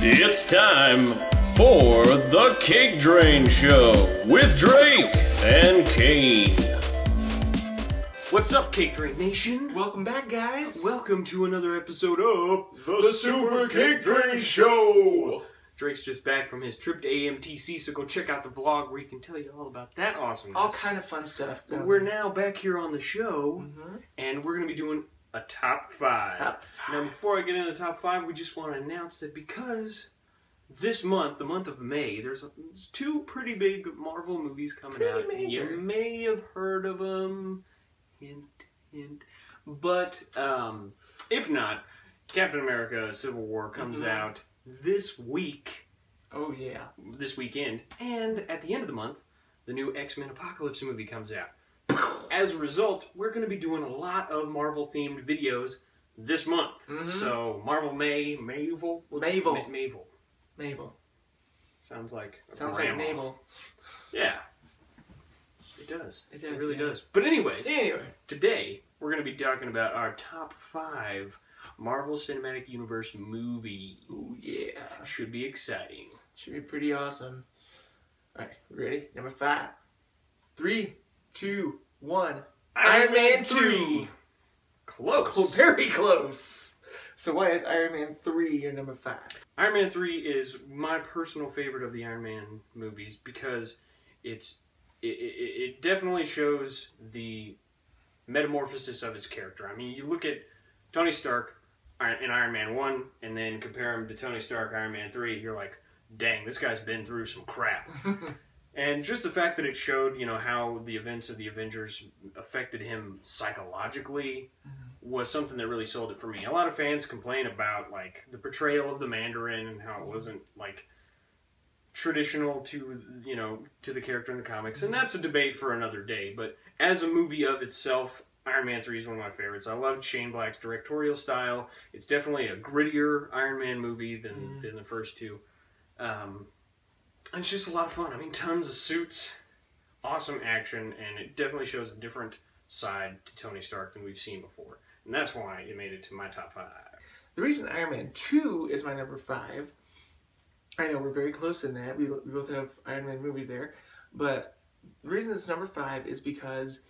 It's time for the CakeDrain Show with Drake and Cain. What's up, CakeDrain Nation? Welcome back, guys. Welcome to another episode of The Super CakeDrain Show. Drake's just back from his trip to AMTC, so go check out the vlog where he can tell you all about that awesomeness. All kind of fun stuff. But we're now back here on the show, and we're going to be doing a top 5. Top 5. Now, before I get into the top 5, we just want to announce that because this month, the month of May, there's 2 pretty big Marvel movies coming out. Major. You may have heard of them. Hint, hint. But if not, Captain America Civil War comes out this week. Oh, yeah. This weekend. And at the end of the month, the new X-Men Apocalypse movie comes out. As a result, we're going to be doing a lot of Marvel-themed videos this month. So, Marvel Mavel? Mavel. Sounds like like navel. Yeah. It does. It really does. But anyways, Anyway. today we're going to be talking about our top 5 Marvel Cinematic Universe movies. Ooh, yeah. Should be exciting. Should be pretty awesome. Alright, ready? Number 5. 3, 2, 1. Iron Man 2. Close. Very close. So why is Iron Man 3 your number 5? Iron Man 3 is my personal favorite of the Iron Man movies because it definitely shows the metamorphosis of his character. I mean, you look at Tony Stark in Iron Man 1 and then compare him to Tony Stark Iron Man 3, you're like, dang, this guy's been through some crap. And just the fact that it showed, you know, how the events of the Avengers affected him psychologically was something that really sold it for me. A lot of fans complain about, like, the portrayal of the Mandarin and how it wasn't, like, traditional to, you know, to the character in the comics. And that's a debate for another day. But as a movie of itself, Iron Man 3 is one of my favorites. I loved Shane Black's directorial style. It's definitely a grittier Iron Man movie than the first two. It's just a lot of fun. I mean, tons of suits, awesome action, and it definitely shows a different side to Tony Stark than we've seen before. And that's why it made it to my top 5. The reason Iron Man 2 is my number 5, I know we're very close in that. We both have Iron Man movies there. But the reason it's number 5 is because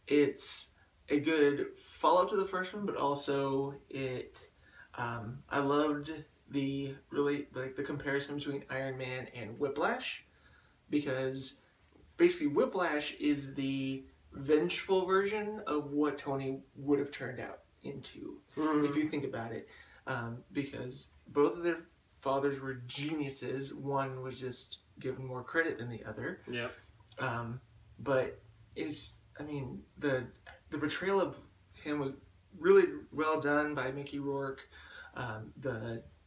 it's a good follow-up to the first one, but also I loved the comparison between Iron Man and Whiplash, because basically Whiplash is the vengeful version of what Tony would have turned out into, if you think about it, because both of their fathers were geniuses. One was just given more credit than the other. Yeah. But I mean, the portrayal of him was really well done by Mickey Rourke.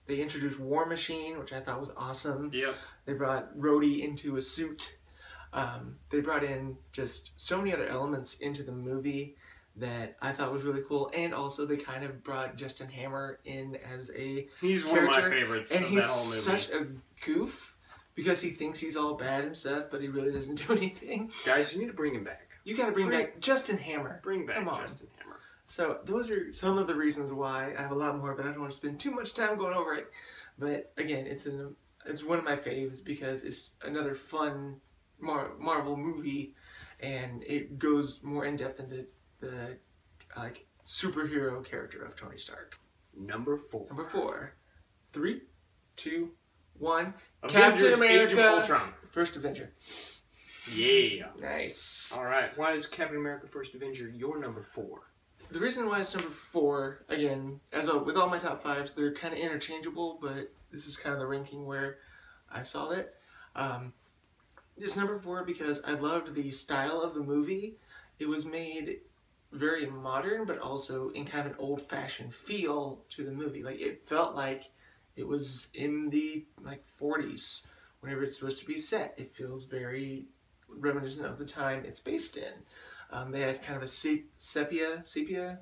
They introduced War Machine, which I thought was awesome. Yeah. They brought Rhodey into a suit. They brought in just so many other elements into the movie that I thought was really cool. And also they kind of brought Justin Hammer in as a He's character. one of my favorites and of he's that whole movie. Such a goof because he thinks he's all bad and stuff, but he really doesn't do anything. Guys, you need to bring him back. You gotta bring back Justin Hammer. Bring back Come on. Justin Hammer. So those are some of the reasons why. I have a lot more, but I don't want to spend too much time going over it. But again, it's one of my faves because it's another fun Marvel movie, and it goes more in depth into the superhero character of Tony Stark. Number 4. Number 4. 3, 2, 1. Avengers, Captain America. Age of Ultron. First Avenger. Yeah. Nice. All right. Why is Captain America: First Avenger your number 4? The reason why it's number 4, again, with all my top 5s, they're kind of interchangeable, but this is kind of the ranking where I saw that. It's number 4 because I loved the style of the movie. It was made very modern, but also in kind of an old-fashioned feel to the movie. Like, it felt like it was in the 40s, whenever it's supposed to be set. It feels very reminiscent of the time it's based in. They had kind of a sepia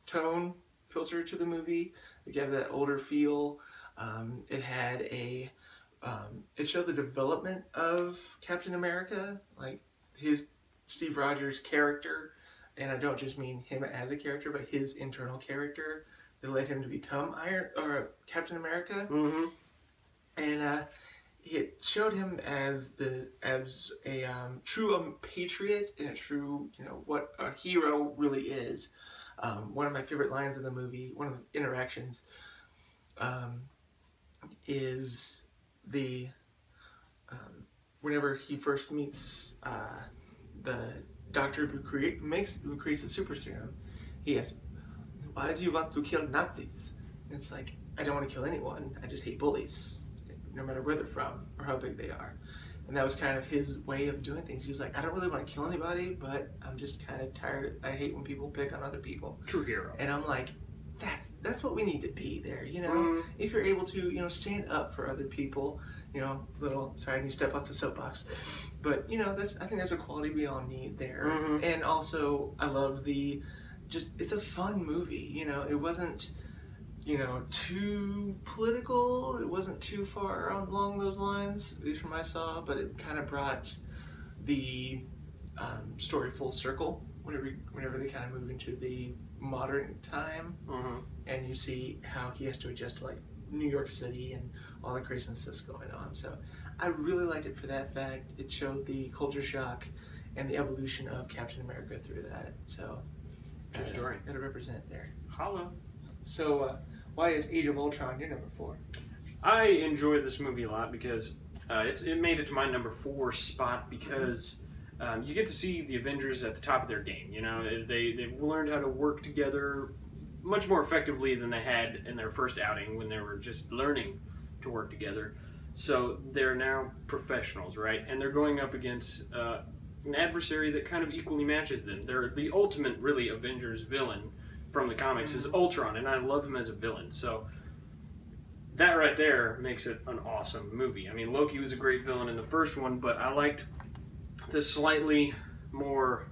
tone filter to the movie. They gave that older feel. It had it showed the development of Captain America, like Steve Rogers' character, and I don't just mean him as a character, but his internal character that led him to become Captain America. and it showed him as a true patriot and a true, you know, what a hero really is. One of my favorite lines in the movie, one of the interactions, is the whenever he first meets the doctor who creates the super serum. He asks, "Why do you want to kill Nazis?" And it's like, I don't want to kill anyone. I just hate bullies, no matter where they're from or how big they are. And that was kind of his way of doing things. He's like, I don't really want to kill anybody, but I'm just kind of tired. I hate when people pick on other people. True hero. And I'm like, that's what we need to be there, you know? If you're able to, you know, stand up for other people, you know, sorry, I need to step off the soapbox. But, you know, I think that's a quality we all need there. And also, I love it's a fun movie, you know? It wasn't, you know, too political. It wasn't too far along those lines, at least from what I saw, but it kind of brought the story full circle whenever they kind of move into the modern time, and you see how he has to adjust to like New York City and all the craziness that's going on. So I really liked it for that fact. It showed the culture shock and the evolution of Captain America through that. So gotta represent there. Holla. So why is Age of Ultron your number 4? I enjoy this movie a lot because it made it to my number 4 spot because you get to see the Avengers at the top of their game. You know, they've learned how to work together much more effectively than they had in their first outing when they were just learning to work together. So they're now professionals, right? And they're going up against an adversary that kind of equally matches them. They're the ultimate, really, Avengers villain from the comics is Ultron, and I love him as a villain. So that right there makes it an awesome movie. I mean, Loki was a great villain in the first one, but I liked the slightly more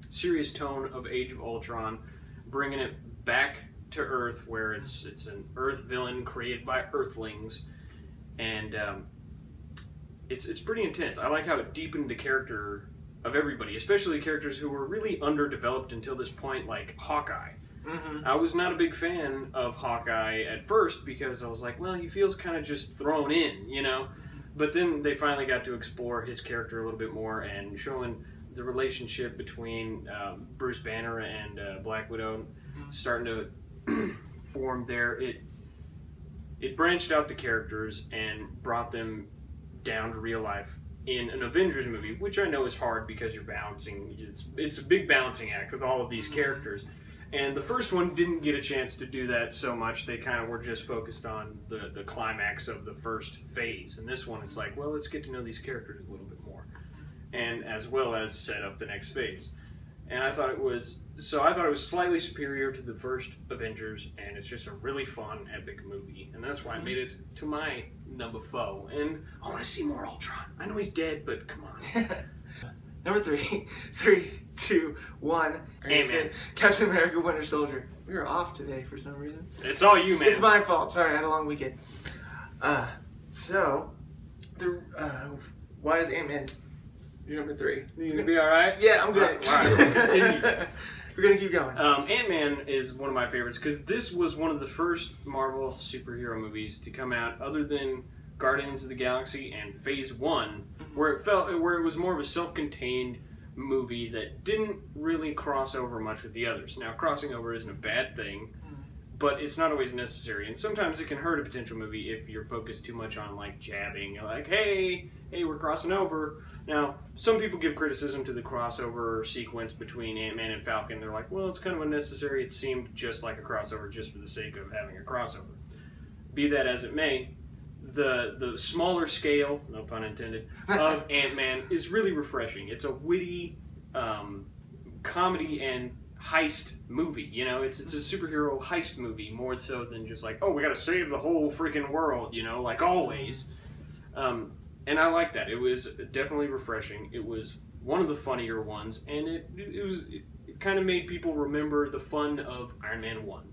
serious tone of Age of Ultron, bringing it back to Earth, where it's an Earth villain created by Earthlings, and it's pretty intense. I like how it deepened the character of everybody, especially characters who were really underdeveloped until this point, like Hawkeye. I was not a big fan of Hawkeye at first because I was like, well, he feels kind of just thrown in, you know? But then they finally got to explore his character a little bit more and showing the relationship between Bruce Banner and Black Widow starting to form there. It branched out the characters and brought them down to real life in an Avengers movie, which I know is hard because you're balancing. It's a big balancing act with all of these characters. And the first one didn't get a chance to do that so much. They kind of were just focused on the climax of the first phase. And this one, it's like, well, let's get to know these characters a little bit more, and as well as set up the next phase. And I thought it was slightly superior to the first Avengers, and it's just a really fun, epic movie. And that's why I made it to my number 4. And I want to see more Ultron. I know he's dead, but come on. Number 3, 3, 2, 1. AntMan. Captain America: Winter Soldier. We were off today for some reason. It's all you, man. It's my fault. Sorry, I had a long weekend. Why is AntMan your number 3? You gonna be all right? Yeah, I'm good. All right, we'll continue. We're gonna keep going. AntMan is one of my favorites because this was one of the first Marvel superhero movies to come out, other than Guardians of the Galaxy and Phase 1, where it was more of a self-contained movie that didn't really cross over much with the others. Now, crossing over isn't a bad thing, but it's not always necessary, and sometimes it can hurt a potential movie if you're focused too much on like jabbing. You're like, hey, we're crossing over. Now, some people give criticism to the crossover sequence between Ant-Man and Falcon. They're like, well, it's kind of unnecessary. It seemed just like a crossover just for the sake of having a crossover. Be that as it may, the smaller scale, no pun intended, of Ant-Man is really refreshing. It's a witty comedy and heist movie. You know, it's a superhero heist movie more so than just like, oh, we gotta save the whole freaking world, you know, like always. And I like that. It was definitely refreshing. It was one of the funnier ones, and it kind of made people remember the fun of Iron Man 1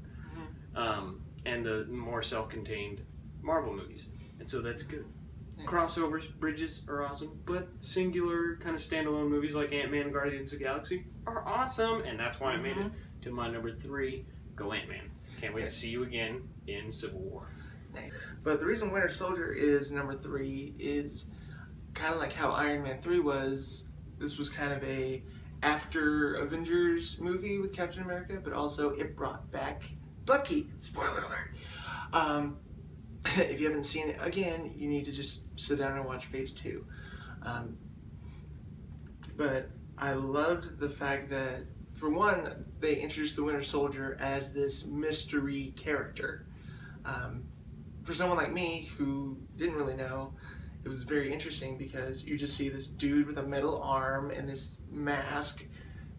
and the more self-contained Marvel movies. And so that's good. Nice. Crossovers, bridges are awesome, but singular kind of standalone movies like Ant-Man and Guardians of the Galaxy are awesome, and that's why I made it to my number 3. Go Ant-Man. Can't wait to see you again in Civil War. Nice. But the reason Winter Soldier is number 3 is kind of like how Iron Man 3 was. This was kind of a after Avengers movie with Captain America, but also it brought back Bucky. Spoiler alert. If you haven't seen it, again, you need to just sit down and watch Phase 2. But I loved the fact that, for one, they introduced the Winter Soldier as this mystery character. For someone like me who didn't really know, it was very interesting because you just see this dude with a metal arm and this mask,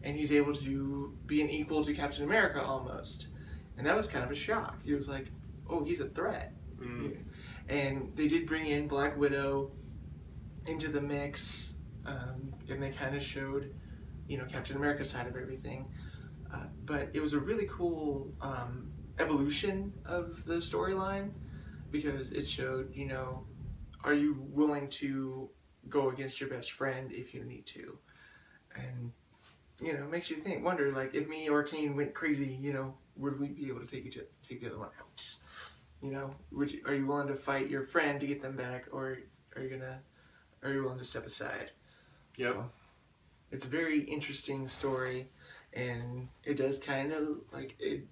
and he's able to be an equal to Captain America almost. And that was kind of a shock. He was like, oh, he's a threat. Mm. And they did bring in Black Widow into the mix, and they kind of showed, you know, Captain America's side of everything. But it was a really cool evolution of the storyline, because it showed, you know, are you willing to go against your best friend if you need to? And, you know, it makes you think, wonder, like, if me or Cain went crazy, you know, would we be able to take the other one out? You know, are you willing to fight your friend to get them back, or are you willing to step aside? Yep. So, it's a very interesting story, and it does kind of, like, it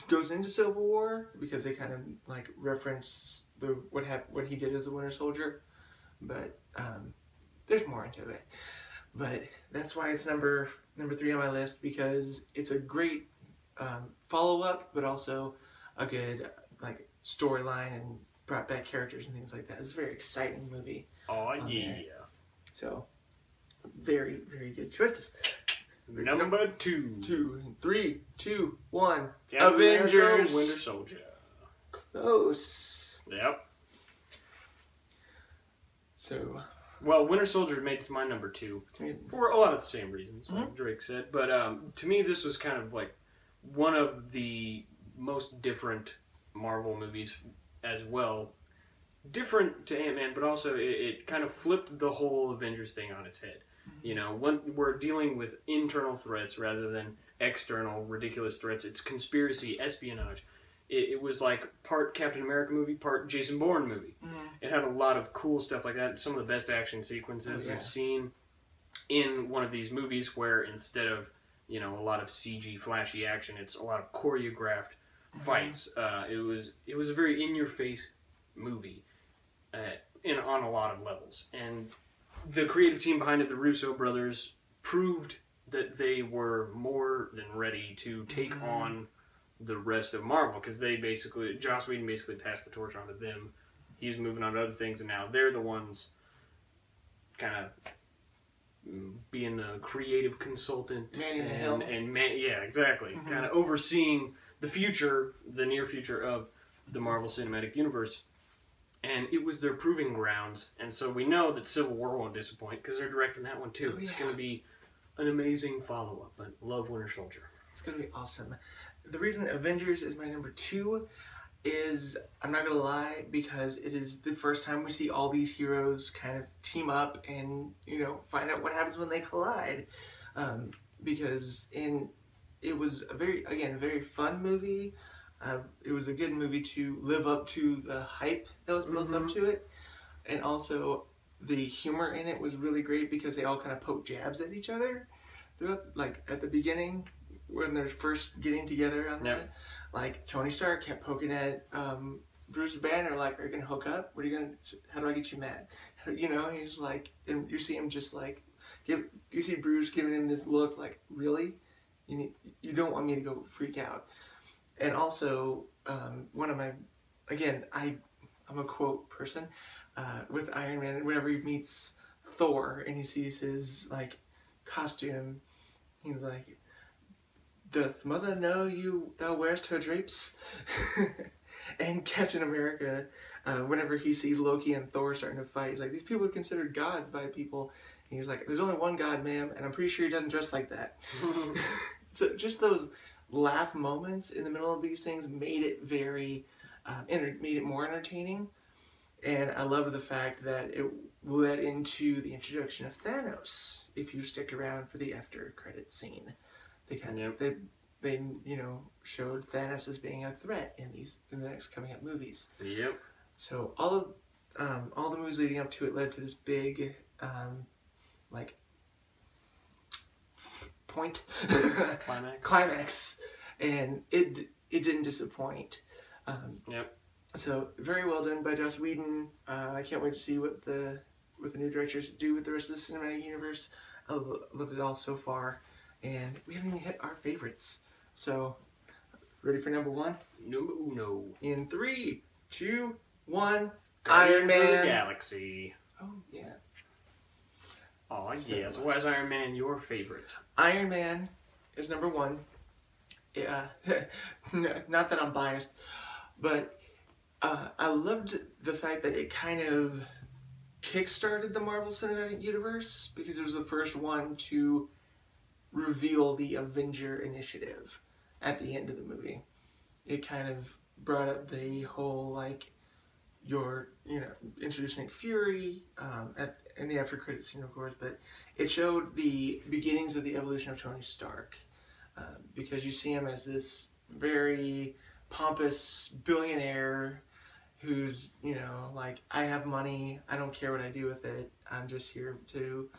goes into Civil War, because they kind of, like, reference what he did as a Winter Soldier, but there's more into it. But that's why it's number 3 on my list, because it's a great follow-up, but also a good, like, storyline, and brought back characters and things like that. It's a very exciting movie. Oh yeah. So, very, very good choices. Number 2. 3, 2, 1. Avengers. Winter Soldier. Close. Yep. So, well, Winter Soldier made it to my number 2 for a lot of the same reasons, like Drake said. But to me, this was kind of like one of the most different Marvel movies as well. Different to Ant-Man, but also it kind of flipped the whole Avengers thing on its head. You know, when we're dealing with internal threats rather than external ridiculous threats, it's conspiracy, espionage. It was like part Captain America movie, part Jason Bourne movie. It had a lot of cool stuff like that. Some of the best action sequences we've seen in one of these movies, where instead of, you know, a lot of CG flashy action, it's a lot of choreographed fights. It was a very in-your-face movie, on a lot of levels. And the creative team behind it, the Russo brothers, proved that they were more than ready to take on the rest of Marvel, because Joss Whedon basically passed the torch on to them. He's moving on to other things, and now they're the ones kind of being the creative consultant. Manning the helm. Yeah, exactly. Kind of overseeing the future, the near future of the Marvel Cinematic Universe. And it was their proving grounds, and so we know that Civil War won't disappoint, because they're directing that one too. It's going to be an amazing follow-up. I love Winter Soldier. It's going to be awesome. The reason Avengers is my number 2 is, I'm not going to lie, because it is the first time we see all these heroes kind of team up and, you know, find out what happens when they collide. Because it was a very fun movie. It was a good movie to live up to the hype that was built up to it. And also, the humor in it was really great, because they all kind of poke jabs at each other throughout, like, at the beginning, when they're first getting together on that. Like, Tony Stark kept poking at Bruce Banner, like, are you going to hook up? How do I get you mad? You know, he's like, and you see him just like, you see Bruce giving him this look like, really? You don't want me to go freak out. And also, one of my, again, I'm a quote person, with Iron Man, whenever he meets Thor and he sees his, like, costume, he's like, doth mother know thou wearest her drapes? And Captain America, whenever he sees Loki and Thor starting to fight, he's like, these people are considered gods by people. And he's like, there's only one god, ma'am, and I'm pretty sure he doesn't dress like that. So just those laugh moments in the middle of these things made it very, made it more entertaining. And I love the fact that it led into the introduction of Thanos, if you stick around for the after credit scene. They kind of, they, you know, showed Thanos as being a threat in the next coming up movies. Yep. So all the movies leading up to it led to this big like point climax, and it didn't disappoint. Yep. So very well done by Joss Whedon. I can't wait to see what the new directors do with the rest of the cinematic universe. I loved it all so far, and we haven't even hit our favorites. So, ready for number one? No. In 3, 2, 1. Guardians Iron Man. of the Galaxy. Oh yeah. Oh yeah. So why is Iron Man your favorite? Iron Man is number one. Yeah. Not that I'm biased, but I loved the fact that it kind of kickstarted the Marvel Cinematic Universe, because it was the first one to reveal the Avenger initiative at the end of the movie. It kind of brought up the whole, like, introducing Nick Fury in the after credit scene, of course, but it showed the beginnings of the evolution of Tony Stark, because you see him as this very pompous billionaire who's, you know, like, I have money, I don't care what I do with it, I'm just here to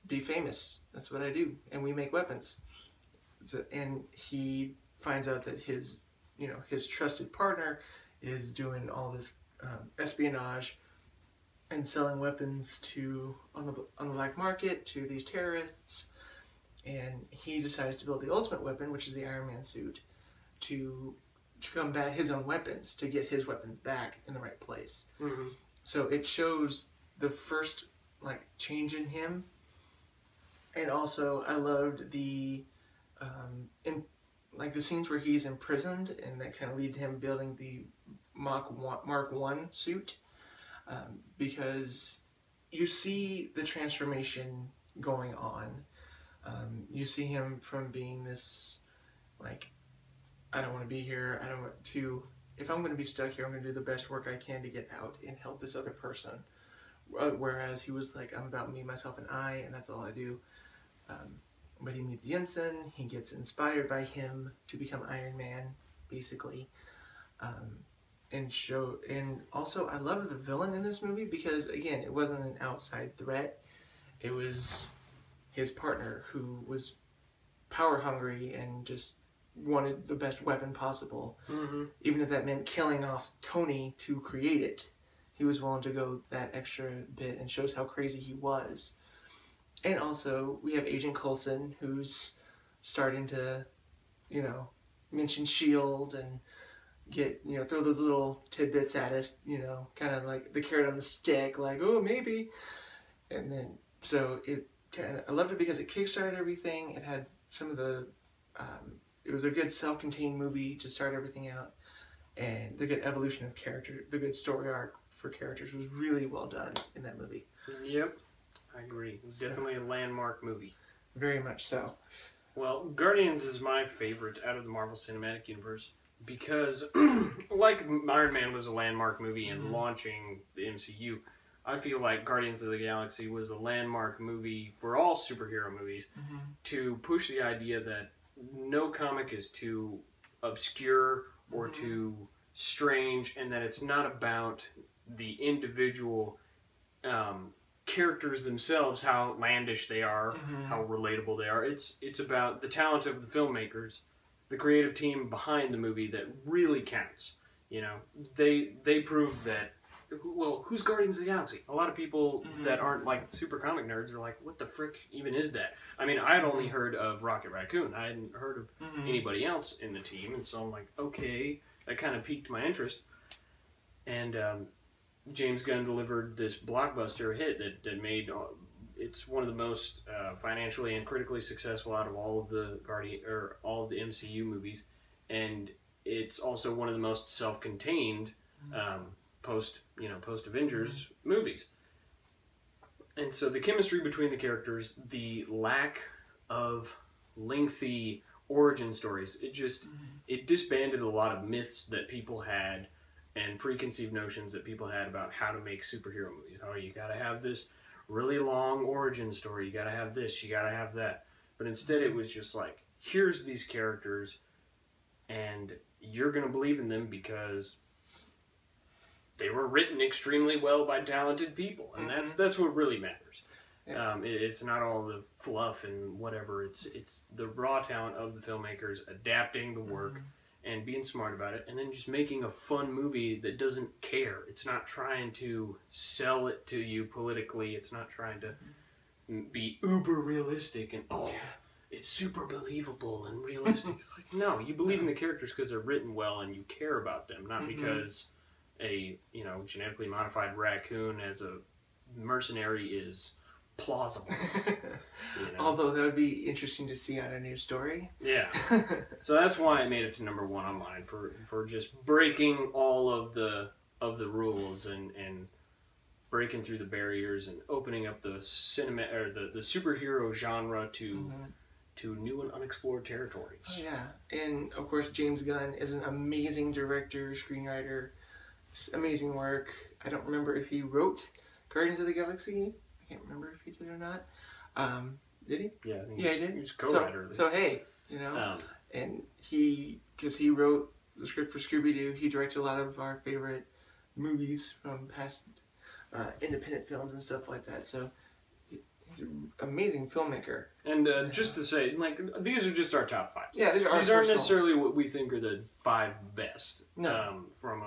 be famous, that's what I do, and we make weapons. So, and he finds out that his trusted partner is doing all this espionage and selling weapons on the black market to these terrorists, and he decides to build the ultimate weapon, which is the Iron Man suit, to combat his own weapons, to get his weapons back in the right place. Mm-hmm. So it shows the first, like, change in him, and also I loved the the scenes where he's imprisoned, and that kind of lead to him building the Mark 1 suit, because you see the transformation going on. You see him from being this, like, I don't want to be here, if I'm going to be stuck here, I'm going to do the best work I can to get out and help this other person. Whereas he was like, I'm about me, myself, and I, and that's all I do. But he meets Jensen, he gets inspired by him to become Iron Man, basically. And also, I loved the villain in this movie, because, again, it wasn't an outside threat. It was his partner, who was power hungry and just wanted the best weapon possible. Mm-hmm. Even if that meant killing off Tony to create it, he was willing to go that extra bit, and shows how crazy he was. And also, we have Agent Coulson, who's starting to, mention S.H.I.E.L.D. and get, throw those little tidbits at us, kind of like the carrot on the stick, like, oh, maybe. And then, so I loved it because it kickstarted everything. It had some of the, it was a good self-contained movie to start everything out. And the good evolution of character, the good story arc for characters was really well done in that movie. Yep. I agree. It's definitely a landmark movie. Very much so. Well, Guardians is my favorite out of the Marvel Cinematic Universe, because, like Iron Man was a landmark movie in launching the MCU, I feel like Guardians of the Galaxy was a landmark movie for all superhero movies to push the idea that no comic is too obscure or too strange, and that it's not about the individual characters themselves, how outlandish they are, how relatable they are. It's about the talent of the filmmakers, the creative team behind the movie, that really counts. They prove that. Well, who's Guardians of the Galaxy? A lot of people that aren't like super comic nerds are like, what the frick even is that? I mean, I had only heard of Rocket Raccoon. I hadn't heard of anybody else in the team, and so I'm like, okay, that kind of piqued my interest. And James Gunn delivered this blockbuster hit that made it's one of the most financially and critically successful out of all of the all of the MCU movies, and it's also one of the most self-contained post Avengers movies. And so the chemistry between the characters, the lack of lengthy origin stories, it disbanded a lot of myths that people had, and preconceived notions that people had about how to make superhero movies. Oh, you gotta have this really long origin story, you gotta have this, you gotta have that. But instead it was just like, here's these characters, and you're going to believe in them because they were written extremely well by talented people, and that's what really matters. Yeah. It's not all the fluff and whatever. It's the raw talent of the filmmakers adapting the work and being smart about it, and then just making a fun movie that doesn't care. It's not trying to sell it to you politically. It's not trying to be uber realistic and it's super believable and realistic. It's like, no, you believe in the characters because they're written well and you care about them, not because a genetically modified raccoon as a mercenary is plausible. Although that would be interesting to see on a news story. Yeah. So that's why I made it to number 1 on mine, for just breaking all of the rules and breaking through the barriers and opening up the cinema or the superhero genre to new and unexplored territories. Oh, yeah. And of course James Gunn is an amazing director, screenwriter, just amazing work. I don't remember if he wrote Guardians of the Galaxy. I can't remember if he did or not. Did he? Yeah, I think he did. He was co-writer. So hey, and because he wrote the script for Scooby-Doo, he directed a lot of our favorite movies from past independent films and stuff like that. So he's an amazing filmmaker. And just to say, like, these are just our top 5. Yeah, these aren't necessarily what we think are the 5 best. No. From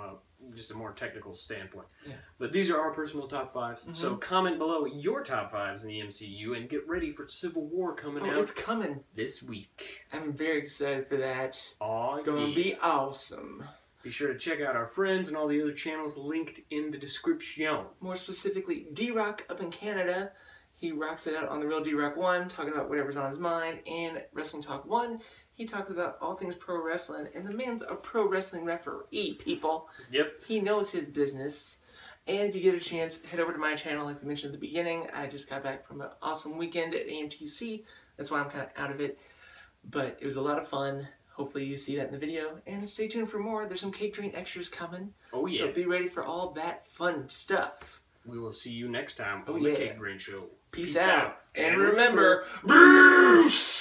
just a more technical standpoint. Yeah. But these are our personal top 5s. So comment below your top 5s in the MCU and get ready for Civil War coming out. It's coming this week. I'm very excited for that. It's going to be awesome. Be sure to check out our friends and all the other channels linked in the description. More specifically, D-Rock up in Canada. He rocks it out on The Real D-Rock 1, talking about whatever's on his mind. And Wrestling Talk 1, he talks about all things pro wrestling. And the man's a pro wrestling referee, people. Yep. He knows his business. And if you get a chance, head over to my channel like we mentioned at the beginning. I just got back from an awesome weekend at AMTC. That's why I'm kind of out of it. But it was a lot of fun. Hopefully you see that in the video. And stay tuned for more. There's some CakeDrain extras coming. Oh, yeah. So be ready for all that fun stuff. We will see you next time on the CakeDrain Show. Peace out. And remember, Bruce!